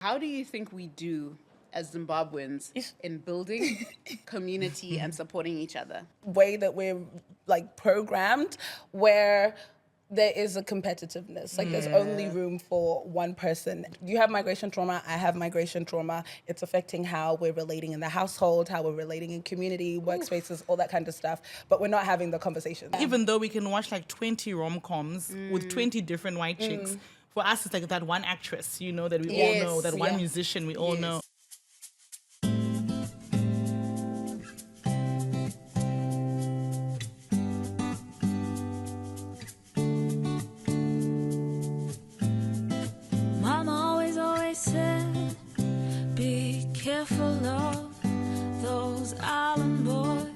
How do you think we do as Zimbabweans in building community and supporting each other? Way that we're like programmed where there is a competitiveness. Like there's only room for one person. You have migration trauma, I have migration trauma. It's affecting how we're relating in the household, how we're relating in community, workspaces, all that kind of stuff. But we're not having the conversation. Even though we can watch like 20 rom-coms with 20 different white chicks, for us it's like that one actress, you know, that we all know, that one musician we all know. Said, be careful of those island boys.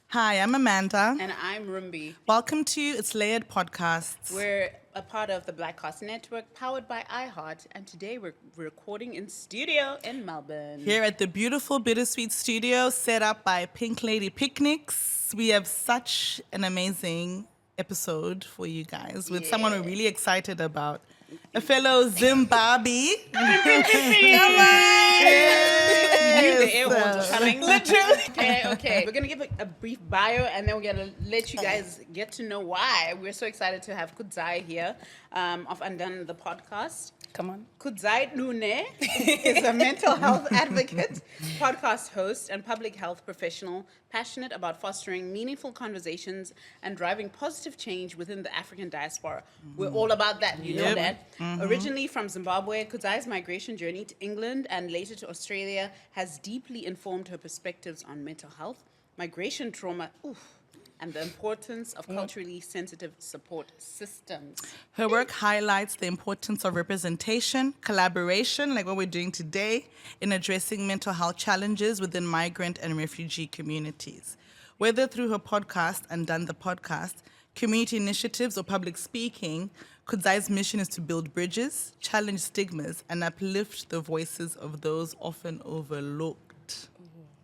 Hi, I'm Amanda. And I'm Rumbi. Welcome to It's Layered Podcasts. We're a part of the Black Cast Network, powered by iHeart. And today we're recording in studio in Melbourne. Here at the beautiful Bittersweet Studios, set up by Pink Lady Picnics. We have such an amazing episode for you guys with someone we're really excited about. A fellow Zimbabwe. Come on! You knew the air was coming. Literally. Okay. We're going to give a brief bio and then we're going to let you guys get to know why. We're so excited to have Kudzai here of Undone the Podcast. Come on. Kudzai Dune is a mental health advocate, podcast host, and public health professional passionate about fostering meaningful conversations and driving positive change within the African diaspora. We're all about that, you know that. Originally from Zimbabwe, Kudzai's migration journey to England and later to Australia has deeply informed her perspectives on mental health, migration trauma, and the importance of culturally sensitive support systems. Her work highlights the importance of representation, collaboration, like what we're doing today, in addressing mental health challenges within migrant and refugee communities. Whether through her podcast, Undone the Podcast, community initiatives, or public speaking, Kudzai's mission is to build bridges, challenge stigmas, and uplift the voices of those often overlooked.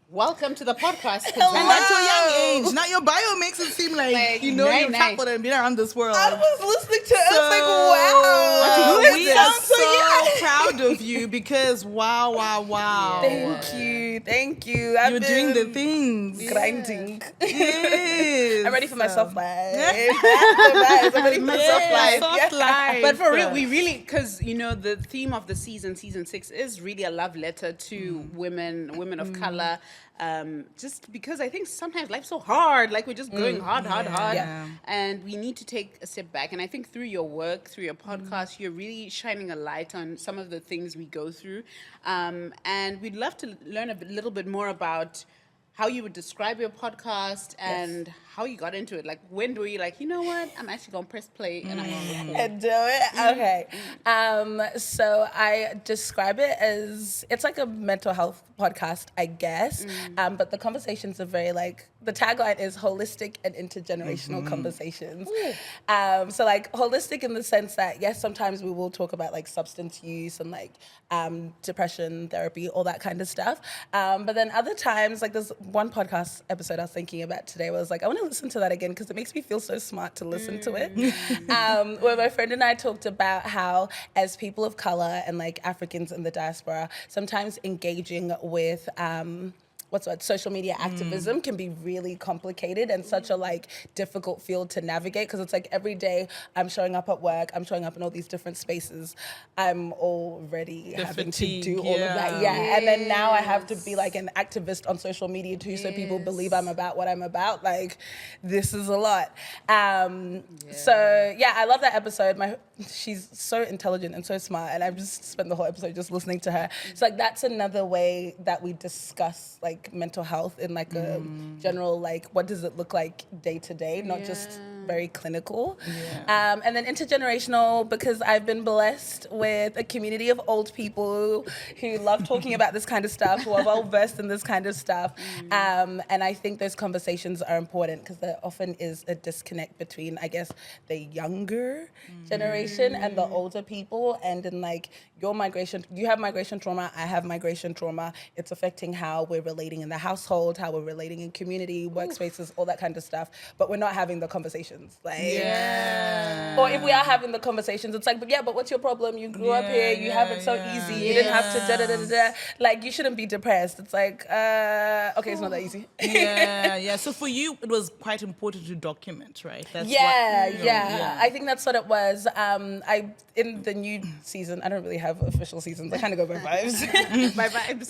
Welcome to the podcast, Kudzai. And at your young age. Now your bio makes it seem like you know you've traveled and been around this world. I was listening to it. I was like, wow. We are so proud of you because wow. Thank you. You're doing the things. Grinding. Yes. I'm ready for my soft life. I'm ready for my soft life. Soft life. But for real, we really, because, you know, the theme of the season 6, is really a love letter to women of color. Just because I think sometimes life's so hard, like we're just going hard. Yeah. And we need to take a step back. And I think through your work, through your podcast, you're really shining a light on some of the things we go through. And we'd love to learn a little bit more about how you would describe your podcast and how you got into it. Like, when were you like, you know what, I'm actually going to press play and I'm going to record. And do it? Okay. So I describe it as, it's like a mental health podcast, I guess. But the conversations are very like, the tagline is holistic and intergenerational conversations. So like holistic in the sense that, yes, sometimes we will talk about like substance use and like depression therapy, all that kind of stuff. But then other times, like there's one podcast episode I was thinking about today where I was like, I want to listen to that again because it makes me feel so smart to listen to it. Where my friend and I talked about how as people of color and like Africans in the diaspora, sometimes engaging with social media activism can be really complicated and such a like difficult field to navigate because it's like every day I'm showing up at work, I'm showing up in all these different spaces, I'm already having to do all of that. And then now I have to be like an activist on social media too so people believe I'm about what I'm about. Like this is a lot. So yeah, I love that episode. She's so intelligent and so smart and I've just spent the whole episode just listening to her. So like that's another way that we discuss like mental health in like a general like what does it look like day to day, not just very clinical. And then intergenerational because I've been blessed with a community of old people who love talking about this kind of stuff, who are well versed in this kind of stuff. And I think those conversations are important because there often is a disconnect between, I guess, the younger generation and the older people. And in like you have migration trauma, I have migration trauma. It's affecting how we're relating in the household, how we're relating in community, workspaces, all that kind of stuff. But we're not having the conversation. conversations. Like, Yeah. or if we are having the conversations, it's like, but what's your problem? You grew up here. You have it so easy. You didn't have to da-da-da-da-da. Like, you shouldn't be depressed. It's like, okay, it's not that easy. Yeah. So for you, it was quite important to document, right? That's I think that's what it was. In the new season, I don't really have official seasons. I kind of go by vibes. By vibes.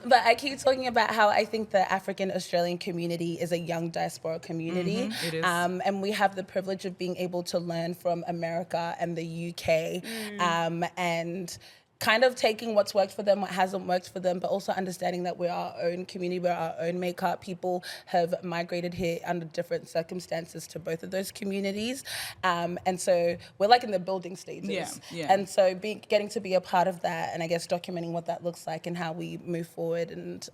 But I keep talking about how I think the African Australian community is a young diaspora community. It is. And we have the privilege of being able to learn from America and the UK, and kind of taking what's worked for them, what hasn't worked for them, but also understanding that we're our own community, we're our own makeup. People have migrated here under different circumstances to both of those communities. And so we're like in the building stages. Yeah. And so getting to be a part of that, and I guess documenting what that looks like and how we move forward. And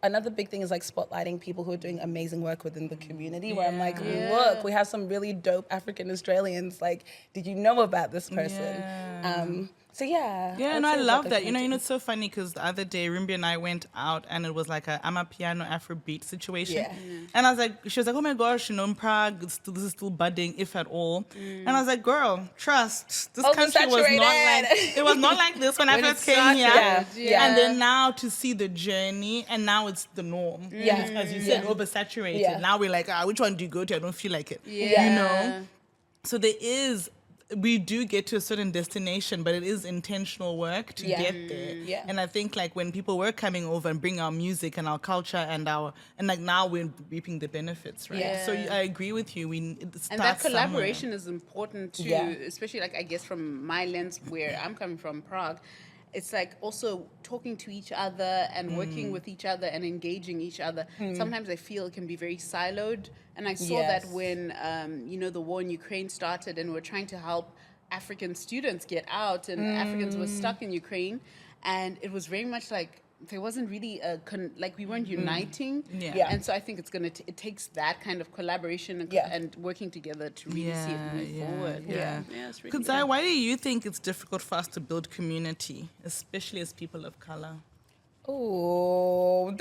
another big thing is like spotlighting people who are doing amazing work within the community, where I'm like, look, we have some really dope African Australians. Like, did you know about this person? So yeah. Yeah, no, I love that. You know, it's so funny because the other day, Rimbi and I went out and it was like a Amapiano Afrobeat situation. Yeah. And I was like, she was like, oh my gosh, in Prague, this is still budding, if at all. And I was like, girl, trust. This country was not like this when I first came here. Yeah. And then now to see the journey, and now it's the norm. Yeah. As you said, oversaturated. Yeah. Now we're like, which one do you go to? I don't feel like it. Yeah. You know? So we do get to a certain destination, but it is intentional work to get there. Yeah. And I think like when people were coming over and bring our music and our culture and like now we're reaping the benefits, right? Yeah. So I agree with you. And that collaboration is important too, especially like I guess from my lens where I'm coming from, Prague. It's like also talking to each other and working with each other and engaging each other. Sometimes I feel it can be very siloed. And I saw that when, the war in Ukraine started and we're trying to help African students get out and Africans were stuck in Ukraine. And it was very much like there wasn't really we weren't uniting. And so I think it takes that kind of collaboration and working together to really see it move forward. It's really Kudzai, why do you think it's difficult for us to build community, especially as people of color? Oh,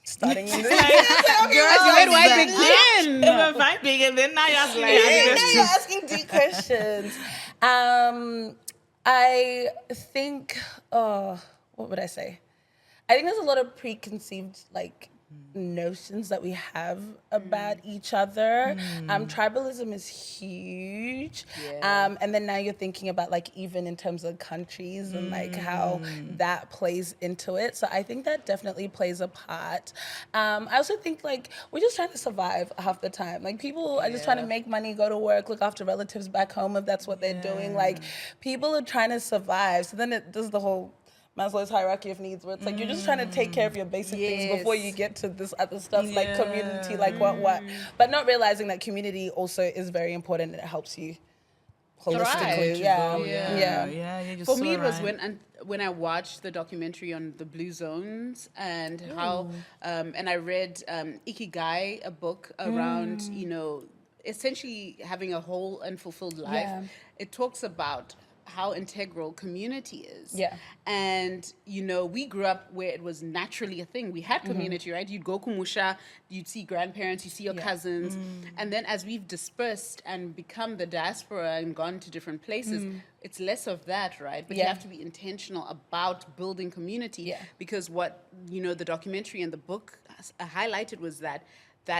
starting in this. Where do I begin? We're vibing and then now you're asking deep questions. I think, what would I say? I think there's a lot of preconceived notions that we have about each other. Tribalism is huge. And then now you're thinking about even in terms of countries and how that plays into it. So I think that definitely plays a part. I also think we're just trying to survive half the time. People are just trying to make money, go to work, look after relatives back home if that's what they're doing. People are trying to survive. So then it does the whole Maslow's hierarchy of needs, where it's you're just trying to take care of your basic things before you get to this other stuff, like community, what. But not realizing that community also is very important and it helps you holistically. For me, it was when I watched the documentary on the Blue Zones and how, and I read Ikigai, a book around, essentially having a whole and fulfilled life. It talks about how integral community is. And, we grew up where it was naturally a thing. We had community, right? You'd go kumusha, you'd see grandparents, you see your cousins. And then as we've dispersed and become the diaspora and gone to different places, it's less of that, right? But you have to be intentional about building community because what, the documentary and the book highlighted was that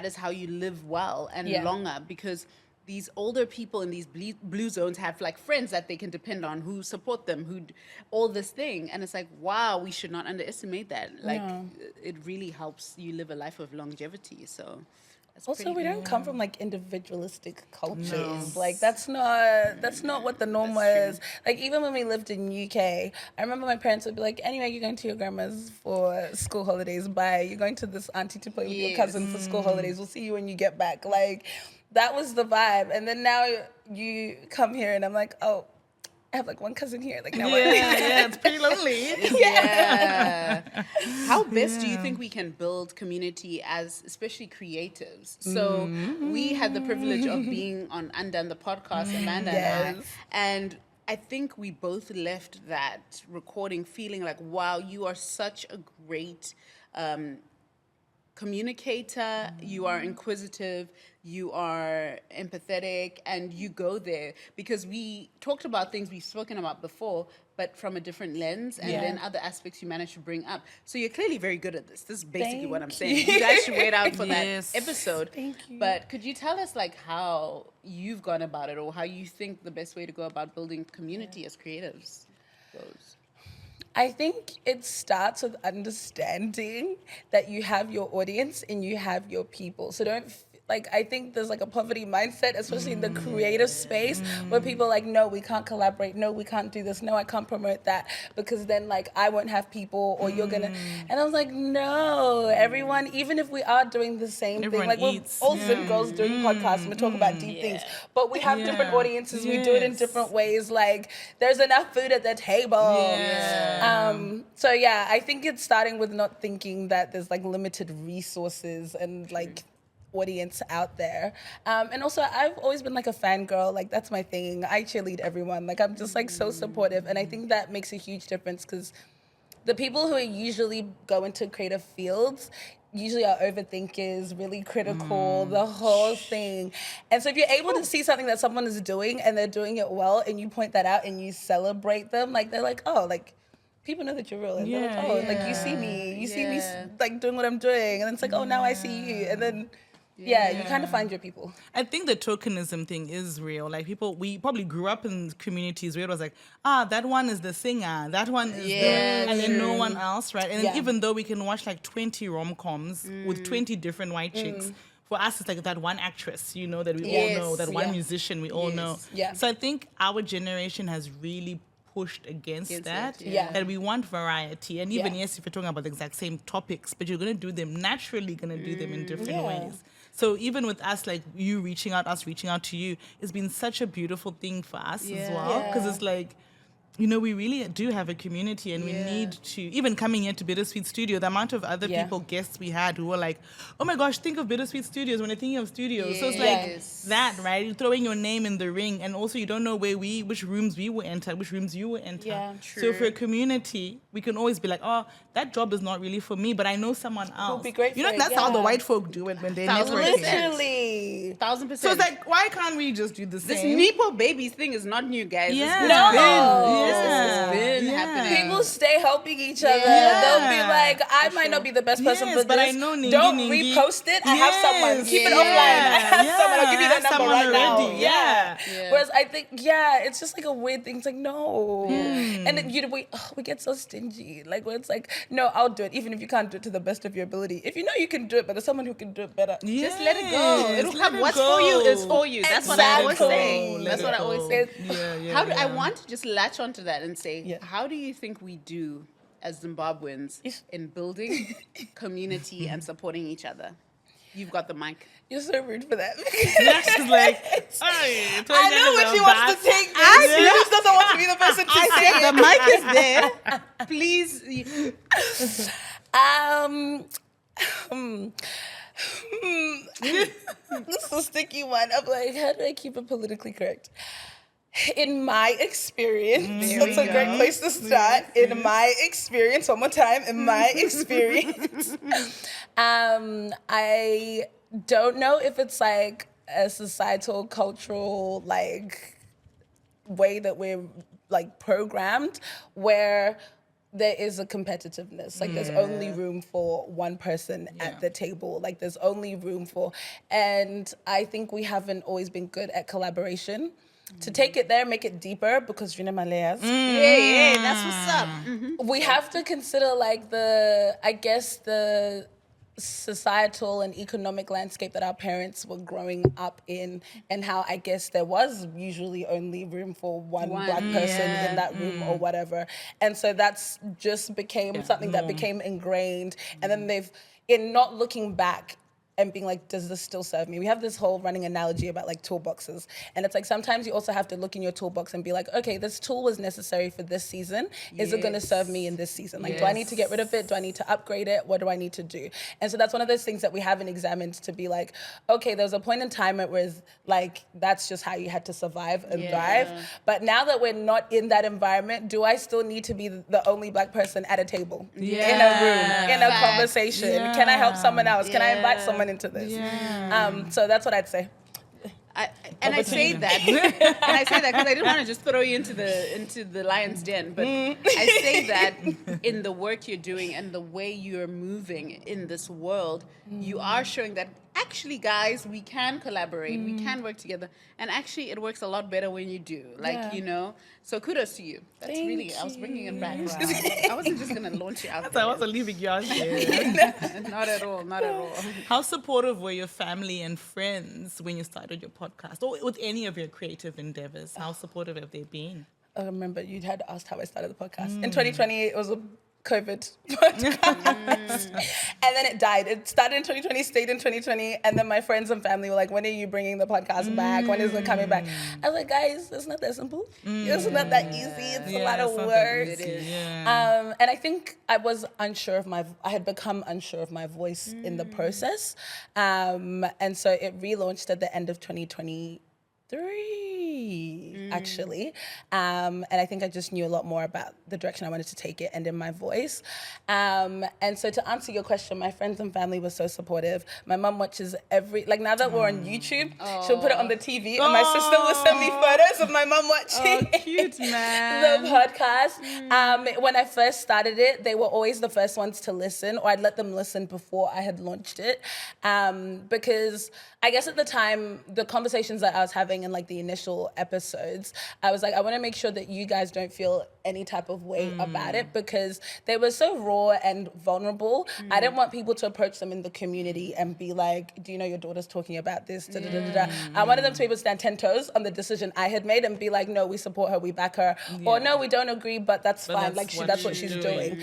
is how you live well and longer, because these older people in these blue zones have friends that they can depend on, who support them, all this thing. And it's wow, we should not underestimate that. It really helps you live a life of longevity. So also, we don't come from individualistic cultures. No. That's not what the norm was. Even when we lived in UK, I remember my parents would be like, anyway, you're going to your grandma's for school holidays. Bye. You're going to this auntie to play with your cousin for school holidays. We'll see you when you get back. That was the vibe. And then now you come here and I'm like, oh, I have one cousin here. It's pretty lonely. How best do you think we can build community as especially creatives? So we had the privilege of being on Undone the Podcast, Amanda and I. And I think we both left that recording feeling wow, you are such a great communicator, you are inquisitive, you are empathetic, and you go there because we talked about things we've spoken about before, but from a different lens, and then other aspects you managed to bring up. So you're clearly very good at this. This is basically what I'm saying. You guys should wait out for Yes. that episode. Thank you. But could you tell us like how you've gone about it, or how you think the best way to go about building community as creatives goes? I think it starts with understanding that you have your audience and you have your people. So I think there's like a poverty mindset, especially in the creative space, where people are like, no, we can't collaborate. No, we can't do this. No, I can't promote that because then like I won't have people or you're gonna. And I was like, no, everyone, even if we are doing the same Everyone thing, like eats. we're all Zim girls doing podcasts and we talk about deep things, but we have different audiences. We do it in different ways. Like there's enough food at the table. So yeah, I think it's starting with not thinking that there's like limited resources and like audience out there. And also I've always been like a fangirl, like that's my thing. I cheerlead everyone. Like I'm just like so supportive. And I think that makes a huge difference because the people who usually go into creative fields usually are overthinkers, really critical, the whole thing. And so if you're able to see something that someone is doing and they're doing it well and you point that out and you celebrate them, like they're like, oh, like people know that you're real. And they're like, oh, like you see me like doing what I'm doing. And then it's like, oh, now I see you. And then you kind of find your people. I think the tokenism thing is real. Like we probably grew up in communities where it was like, that one is the singer, that one is and then no one else, right? And then even though we can watch like 20 rom-coms with 20 different white chicks, for us it's like that one actress, you know, that we all know, that one musician we all know. Yeah. So I think our generation has really pushed against that. That we want variety. And even if you're talking about the exact same topics, but you're going to do them naturally, going to do them in different ways. So even with us, like you reaching out, us reaching out to you, it's been such a beautiful thing for us as well. Because it's like, you know, we really do have a community and we need to, even coming here to Bittersweet Studio, the amount of other guests we had who were like, oh my gosh, think of Bittersweet Studios when you're thinking of studios. So it's like that, right? You're throwing your name in the ring and also you don't know which rooms we will enter, which rooms you will enter. Yeah, so for a community, we can always be like, oh, that job is not really for me, but I know someone else. Who'll be great you know, for it, that's how the white folk do it when they're networking. Literally. 1,000%. So it's like, why can't we just do the This same? Nepo babies thing is not new, guys. Yeah. This has been happening. People stay helping each other. They'll be like, I might not be the best person for but this. I know Ningi, Don't Ningi. repost it. I have someone. Keep it offline. I have someone. I'll give you that number right already. now. Yeah. Whereas I think, it's just like a weird thing. It's like, no. And then, we get so stingy. Like, where it's like, no, I'll do it, even if you can't do it to the best of your ability. If you know you can do it, but there's someone who can do it better. Just let it go. It'll come. What's for you is for you. That's what I always say. That's what I always say. How do I want to just latch onto that and say, how do you think we do as Zimbabweans in building community and supporting each other? You've got the mic. You're so rude for that. She's like, I know what she wants to take this. She just doesn't want to be the person to say it. The mic is there. Please. This is a sticky one. I'm like, how do I keep it politically correct? In my experience, that's a great place to start. In my experience, one more time, in my experience, I don't know if it's like a societal, cultural, like way that we're like programmed where there is a competitiveness. Like there's only room for one person at the table. Like there's only room for, and I think we haven't always been good at collaboration. To take it there, make it deeper, because you know my layers. That's what's up. We have to consider like the societal and economic landscape that our parents were growing up in, and how I guess there was usually only room for one black person in that room or whatever. And so that's just became something that became ingrained. And then in not looking back, and being like, does this still serve me? We have this whole running analogy about like toolboxes. And it's like sometimes you also have to look in your toolbox and be like, okay, this tool was necessary for this season. Is it going to serve me in this season? Like, do I need to get rid of it? Do I need to upgrade it? What do I need to do? And so that's one of those things that we haven't examined, to be like, okay, there was a point in time where it was like, that's just how you had to survive and thrive. But now that we're not in that environment, do I still need to be the only Black person at a table, in a room, in a conversation? Can I help someone else? Can I invite someone into this? So that's what I'd say. I say that because I didn't want to just throw you into the lion's den, but I say that in the work you're doing and the way you're moving in this world, you are showing that actually, guys, we can collaborate, we can work together, and actually it works a lot better when you do. Like, you know, so kudos to you. That's really, I was bringing it back. I wasn't just going to launch you out there. I wasn't leaving you out here. Not at all, not at all. How supportive were your family and friends when you started your podcast, or with any of your creative endeavors? How supportive have they been? I remember you had asked how I started the podcast. In 2020, it was a COVID podcast. And then it died. It started in 2020, stayed in 2020, and then my friends and family were like, when are you bringing the podcast back? When is it coming back? I was like, guys, it's not that simple. It's not that easy. It's a lot of work. And I think I was unsure of I had become unsure of my voice in the process. And so it relaunched at the end of 2023, actually. And I think I just knew a lot more about the direction I wanted to take it and in my voice. And so to answer your question, my friends and family were so supportive. My mum watches now that we're on YouTube, she'll put it on the TV and my sister will send me photos of my mum watching cute, man. the podcast. When I first started it, they were always the first ones to listen, or I'd let them listen before I had launched it. Because I guess at the time, the conversations that I was having in like the initial episodes, I was like, I want to make sure that you guys don't feel any type of way about it, because they were so raw and vulnerable. I didn't want people to approach them in the community and be like, do you know your daughter's talking about this? I wanted them to be able to stand 10 toes on the decision I had made and be like, no, we support her, we back her. Or no, we don't agree, but that's fine. That's what she's doing.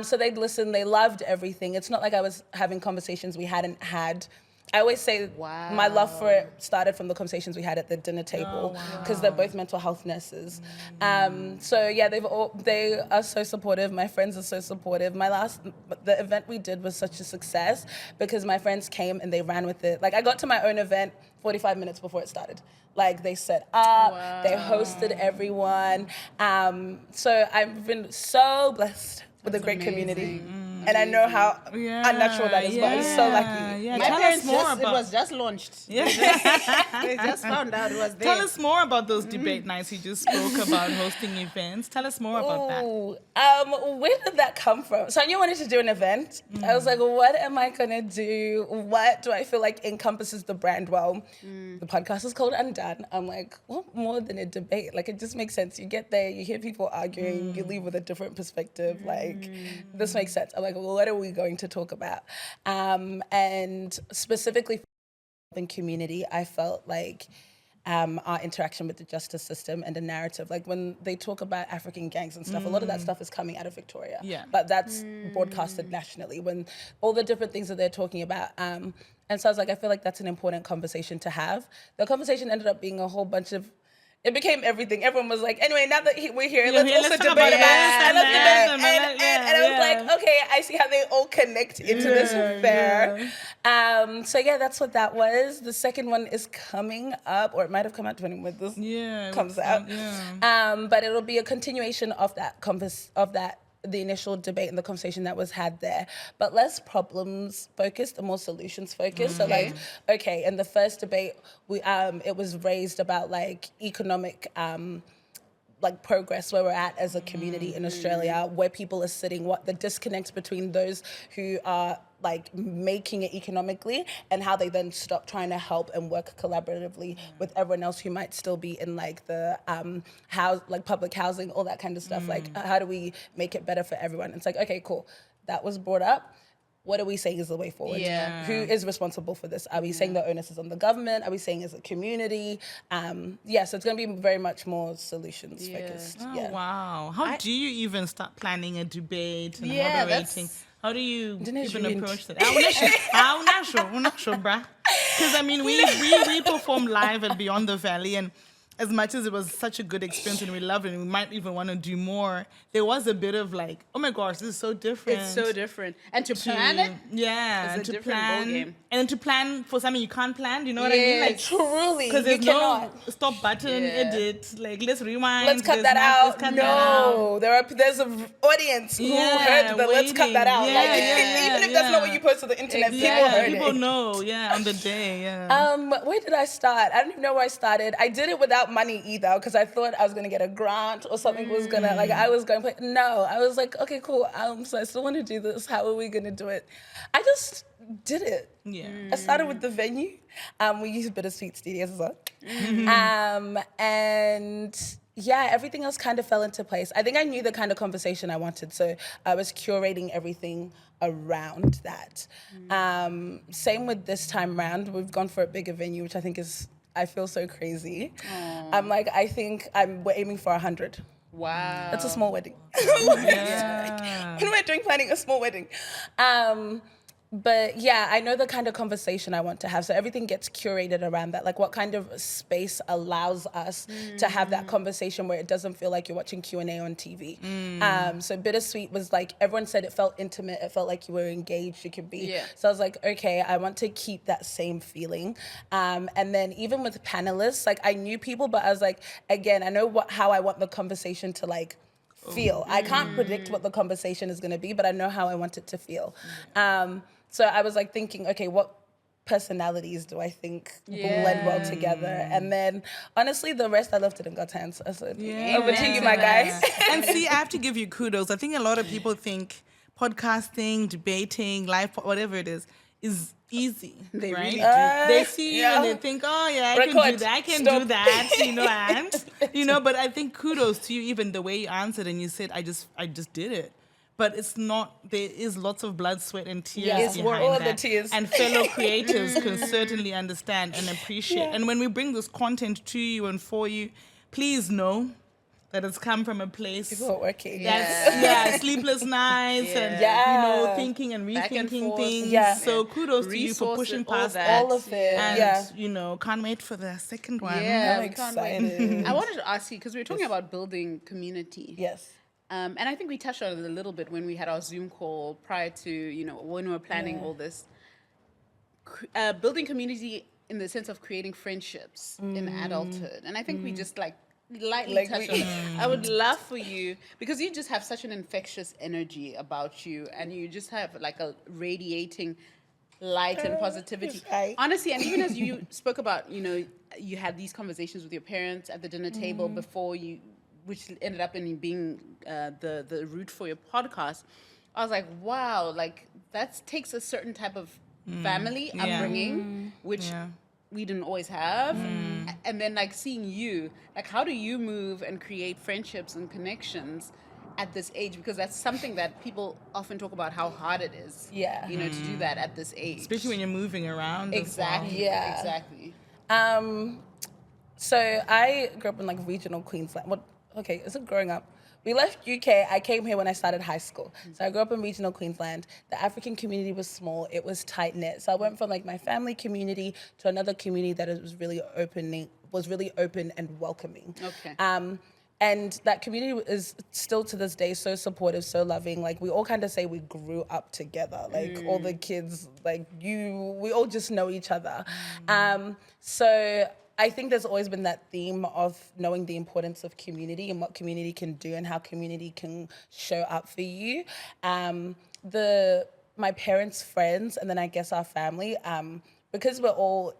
So they'd listen, they loved everything. It's not like I was having conversations we hadn't had. I always say my love for it started from the conversations we had at the dinner table, because they're both mental health nurses. So yeah, they are so supportive. My friends are so supportive. The event we did was such a success because my friends came and they ran with it. Like, I got to my own event 45 minutes before it started. Like, they set up, they hosted everyone. So I've been so blessed with a great community. And I know how unnatural that is, but I'm so lucky. My parents it was just launched. They just found out it was there. Tell us more about those debate nights you just spoke about, hosting events. Tell us more about that. Where did that come from? So I knew I wanted to do an event. I was like, what am I going to do? What do I feel like encompasses the brand well? The podcast is called Undone. I'm like, what more than a debate? Like, it just makes sense. You get there, you hear people arguing, you leave with a different perspective. Like, this makes sense. I'm like, well, what are we going to talk about? And specifically for the community, I felt like our interaction with the justice system and the narrative, like when they talk about African gangs and stuff, a lot of that stuff is coming out of Victoria. But that's broadcasted nationally, when all the different things that they're talking about. And so I was like, I feel like that's an important conversation to have. The conversation ended up being a whole bunch of, it became everything. Everyone was like, anyway, now that we're here, let's also debate it. And I was like, okay, I see how they all connect into this affair. So yeah, that's what that was. The second one is coming up, or it might have come out depending when this comes out. But it'll be a continuation of that the initial debate and the conversation that was had there, but less problems focused and more solutions focused. So like, okay, in the first debate, it was raised about like economic like progress, where we're at as a community in Australia, where people are sitting, what the disconnect between those who are like making it economically and how they then stop trying to help and work collaboratively with everyone else who might still be in like the public housing, all that kind of stuff. Like, how do we make it better for everyone? It's like, okay, cool. That was brought up. What are we saying is the way forward? Who is responsible for this? Are we saying the onus is on the government? Are we saying as a community? So it's going to be very much more solutions focused. Wow. How do you even start planning a debate and moderating? How do you Dinesh even ruined. approach that? I'm not sure, bruh. Because I mean, we performed live at Beyond the Valley, and as much as it was such a good experience and we loved it, and we might even want to do more, there was a bit of like, oh my gosh, this is so different. It's so different. And to plan it, yeah, is a to different plan, ballgame. and to plan for something you can't plan. You know what I mean? Like, Yes. Truly, because you there's no cannot. stop button, Yeah. edit. Like, let's rewind. Let's cut there's that not- out. let's cut that out. No, there's an audience who Yeah, heard the let's cut that out. waiting. Like, Yeah, even if that's not yeah. what you post to the internet, people Yeah, heard people it. know. Yeah, on the day. Yeah. Where did I start? I don't even know where I started. I did it without money either because I thought I was gonna get a grant or something was gonna I was going to. No, I was like, okay, cool. So I still want to do this. How are we gonna do it? I just did it. Yeah. I started with the venue. We used Bittersweet Studios as well. And yeah, everything else kind of fell into place. I think I knew the kind of conversation I wanted, so I was curating everything around that. Same with this time round. We've gone for a bigger venue, which I think I feel so crazy. We're aiming for 100. Wow. That's a small wedding. Yeah. When we're doing planning a small wedding. But yeah, I know the kind of conversation I want to have. So everything gets curated around that. Like what kind of space allows us to have that conversation where it doesn't feel like you're watching Q&A on TV. So Bittersweet was like, everyone said it felt intimate. It felt like you were engaged, you could be. Yeah. So I was like, okay, I want to keep that same feeling. And then even with panelists, like I knew people, but I was like, again, I know how I want the conversation to like feel. I can't predict what the conversation is going to be, but I know how I want it to feel. So I was like thinking, okay, what personalities do I think blend well together? And then honestly, the rest I left it in God's hands. I said, over to you, my guy. And see, I have to give you kudos. I think a lot of people think podcasting, debating, whatever it is easy. They right? really do. They see you and they think, oh yeah, I can Record. do that. I can Stop. do that. But I think kudos to you, even the way you answered and you said, I just did it. But it's not, there is lots of blood, sweat, and tears Yes, behind all that. the tears. And fellow creatives can certainly understand and appreciate. And when we bring this content to you and for you, please know that it's come from a place People are working. that's sleepless nights and thinking and Back and rethinking forth. things. Yeah. So kudos to you for Resources, pushing all past that. that. All of it. And can't wait for the second one. Yeah, I'm we can't wait. excited. I wanted to ask you, because we were talking about building community. Yes. And I think we touched on it a little bit when we had our Zoom call prior to, when we were planning all this. Building community in the sense of creating friendships in adulthood. And I think we just lightly touched on it. I would love for you, because you just have such an infectious energy about you, and you just have like a radiating light and positivity. Right. Honestly, and even as you spoke about, you had these conversations with your parents at the dinner table before you, which ended up in being the route for your podcast. I was like, wow, like that takes a certain type of family upbringing, which we didn't always have. And then like seeing you, like how do you move and create friendships and connections at this age? Because that's something that people often talk about, how hard it is, Yeah. to do that at this age. Especially when you're moving around. as well. Exactly. Yeah. Exactly. So I grew up in like regional Queensland. Is it growing up? We left UK. I came here when I started high school. So I grew up in regional Queensland. The African community was small. It was tight knit. So I went from like my family community to another community that was really open and welcoming. Okay. And that community is still to this day so supportive, so loving. Like we all kind of say we grew up together. Like all the kids, we all just know each other. So I think there's always been that theme of knowing the importance of community and what community can do and how community can show up for you. My parents' friends, and then I guess our family, because we're all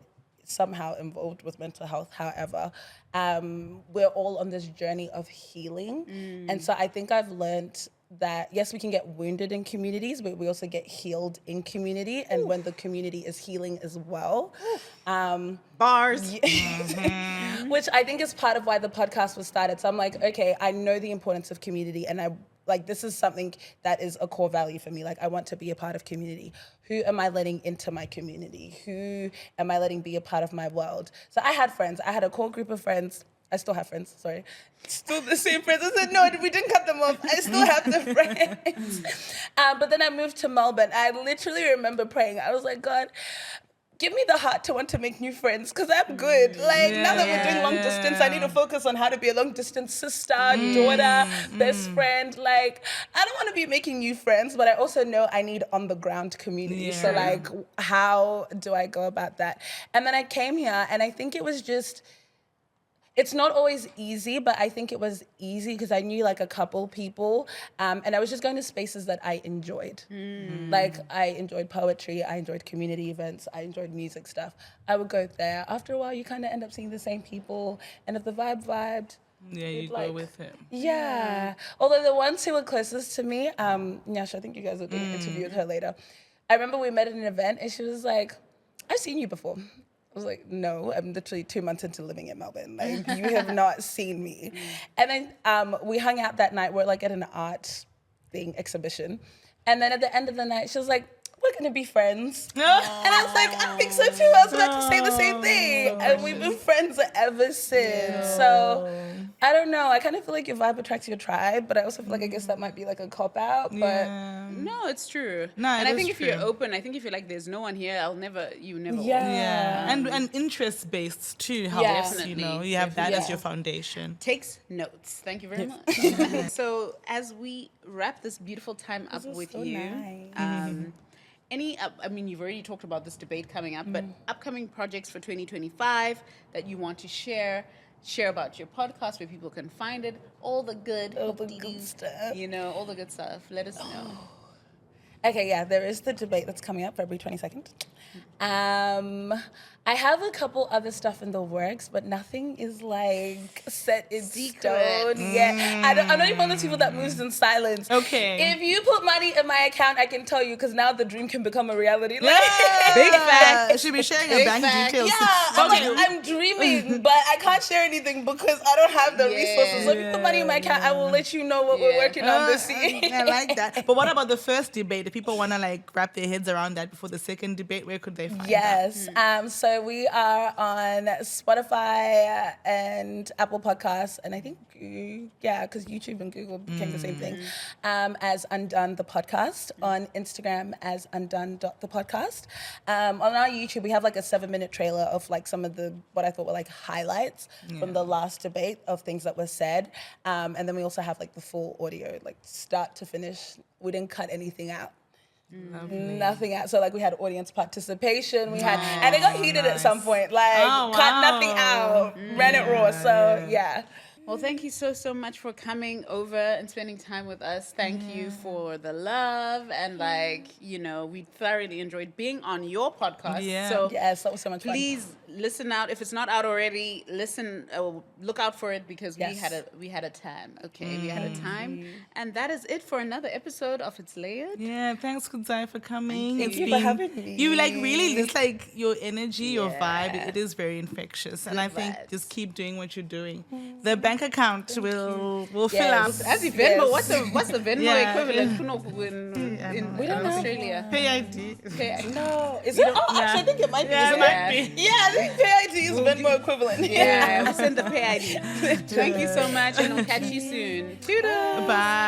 somehow involved with mental health, however, we're all on this journey of healing. And so I think I've learned that, yes, we can get wounded in communities, but we also get healed in community. And when the community is healing as well. Bars. Which I think is part of why the podcast was started. So I'm like, okay, I know the importance of community, and this is something that is a core value for me. Like, I want to be a part of community. Who am I letting into my community? Who am I letting be a part of my world? So I had friends. I had a core group of friends. I still have friends, sorry. Still the same friends. I said, no, we didn't cut them off. I still have the friends. But then I moved to Melbourne. I literally remember praying. I was like, God, give me the heart to want to make new friends because I'm good. Like, now that we're doing long distance, I need to focus on how to be a long distance sister, daughter, best friend. Like, I don't want to be making new friends, but I also know I need on the ground community. So, like, how do I go about that? And then I came here, and I think it was just... It's not always easy, but I think it was easy because I knew like a couple people, and I was just going to spaces that I enjoyed. Like I enjoyed poetry, I enjoyed community events, I enjoyed music stuff. I would go there. After a while, you kind of end up seeing the same people, and if the vibe vibed, you like, go with him. Yeah. Although the ones who were closest to me, Nyasha, I think you guys will do an interview with her later. I remember we met at an event, and she was like, "I've seen you before." I was like, no, I'm literally 2 months into living in Melbourne. Like, you have not seen me. And then we hung out that night. We're like at an art thing, exhibition. And then at the end of the night, she was like, we're going to be friends. And I was like, I think so too. I was about to say the same thing. And we've been friends ever since. So I don't know. I kind of feel like your vibe attracts your tribe, but I also feel like I guess that might be like a cop-out. But no, it's true. No, and I think if true. you're open, I think if you're like, there's no one here, you never will. Yeah. And interest-based too helps, Definitely. you know. You have that as your foundation. Takes notes. Thank you very much. So as we wrap this beautiful time up with so you, nice. I mean, you've already talked about this debate coming up, but upcoming projects for 2025 that you want to share about your podcast, where people can find it, all the good stuff. You know, all the good stuff. Let us know. Okay, yeah, there is the debate that's coming up February 22nd. I have a couple other stuff in the works, but nothing is like set in stone yet. I'm not even one of those people that moves in silence. Okay. If you put money in my account, I can tell you because now the dream can become a reality. Like, Big fact. Should be sharing your bank details. Yeah, I'm dreaming, but I can't share anything because I don't have the resources. So if you put money in my account, I will let you know what we're working on this year. I like that. But what about the first debate? If people want to like wrap their heads around that before the second debate, where could they find that? So we are on Spotify and Apple Podcasts, and I think, because YouTube and Google became the same thing, as Undone the Podcast, on Instagram as undone.thepodcast. On our YouTube, we have like a 7-minute trailer of like some of the, what I thought were like highlights from the last debate of things that were said. And then we also have like the full audio, like start to finish. We didn't cut anything out. Lovely. Nothing out. So like we had audience participation. We had, and it got heated at some point. Like cut nothing out, ran it raw. So yeah. Well, thank you so much for coming over and spending time with us. Thank you for the love, and we thoroughly enjoyed being on your podcast. Yeah. So Yes, that was so much fun. please listen out. If it's not out already, look out for it because we had a time. Okay, we had a time, and that is it for another episode of It's Layered. Yeah, thanks Kudzai for coming. Thank you for having me. You really, it's like your energy, your vibe, it is very infectious. And I think vibes. just keep doing what you're doing. The bank account will fill up. As the Venmo, what's the Venmo equivalent We don't in know. Australia? Pay ID. No, is it? Actually, I think it might be. Yeah, it isn't might be. Yeah, I think PID is Venmo equivalent. Yeah, we'll send the pay ID. Thank you so much, and we'll catch you soon. Toodles. Bye.